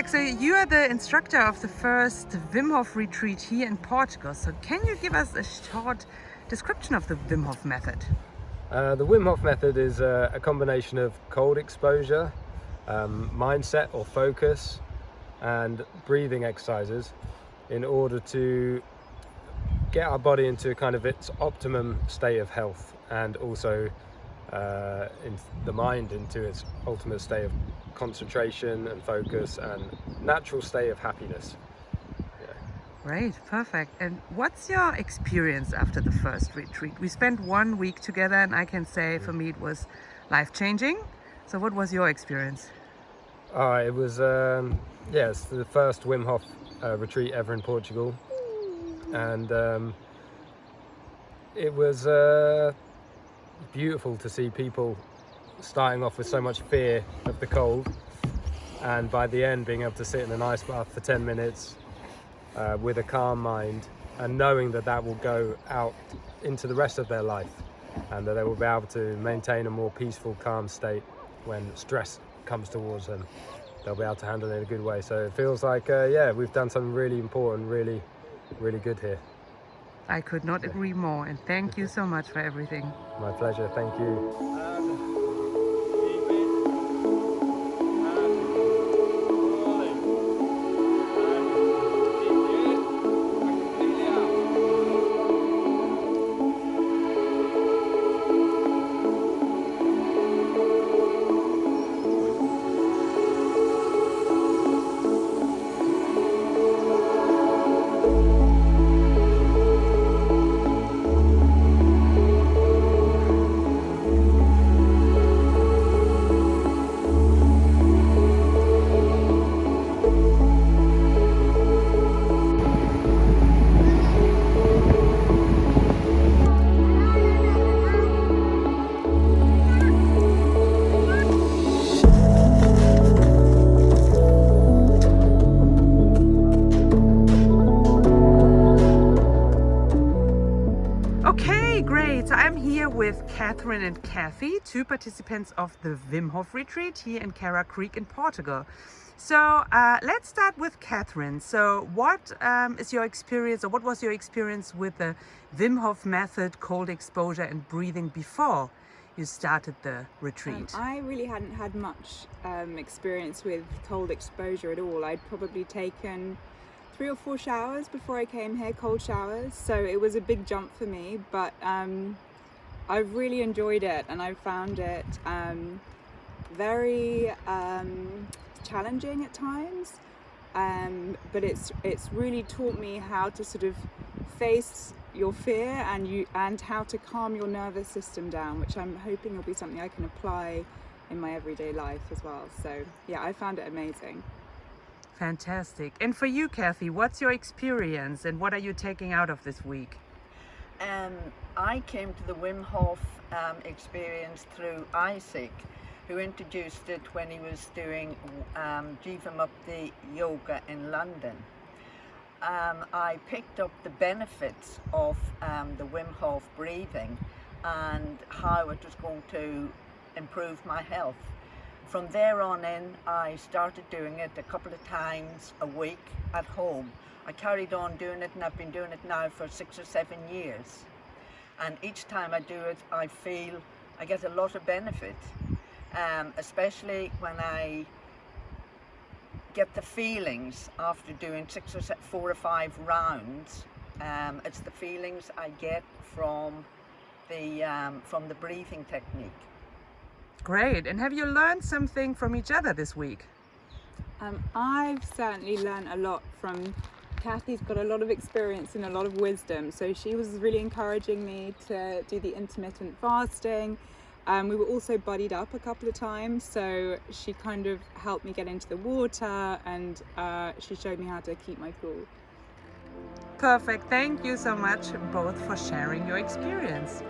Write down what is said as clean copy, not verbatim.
Perfect. So you are the instructor of the first WIM Hof Retreat here in Portugal. So can you give us a short description of the WIM Hof method? The WIM Hof method is a combination of cold exposure, mindset or focus, and breathing exercises in order to get our body into kind of its optimum state of health, and also in the mind into its ultimate state of concentration and focus and natural state of happiness. Great, perfect. And what's your experience after the first retreat? We spent 1 week together and I can say for me it was life-changing. So what was your experience? It was, it's the first WIM Hof retreat ever in Portugal. And it was beautiful to see people starting off with so much fear of the cold, and by the end being able to sit in an ice bath for 10 minutes with a calm mind, and knowing that that will go out into the rest of their life, and that they will be able to maintain a more peaceful, calm state when stress comes towards them. They'll be able to handle it in a good way. So it feels like, we've done something really important, really good here. I could not agree more, and thank you so much for everything. My pleasure, thank you. Great, so I'm here with Catherine and Kathy, two participants of the WIM Hof Retreat here in Cara Creek in Portugal. So let's start with Catherine. So what is your experience, or what was your experience with the WIM Hof method, cold exposure and breathing before you started the retreat? I really hadn't had much experience with cold exposure at all. I'd probably taken 3 or 4 showers before I came here, cold showers, so it was a big jump for me, but I've really enjoyed it, and I found it very challenging at times, but it's really taught me how to sort of face your fear and how to calm your nervous system down, which I'm hoping will be something I can apply in my everyday life as well. So yeah, I found it amazing. Fantastic. And for you, Kathy, what's your experience and what are you taking out of this week? I came to the WIM Hof experience through Isaac, who introduced it when he was doing Jiva Mukti yoga in London. I picked up the benefits of the WIM Hof breathing and how it was going to improve my health. From there on in, I started doing it a couple of times a week at home. I carried on doing it, and I've been doing it now for 6 or 7 years. And each time I do it, I feel I get a lot of benefit, especially when I get the feelings after doing 4 or 5 rounds. It's the feelings I get from the breathing technique. Great. And have you learned something from each other this week? I've certainly learned a lot from Kathy's got a lot of experience and a lot of wisdom, so she was really encouraging me to do the intermittent fasting. We were also buddied up a couple of times, so she kind of helped me get into the water, and she showed me how to keep my cool. Perfect. Thank you so much both for sharing your experience.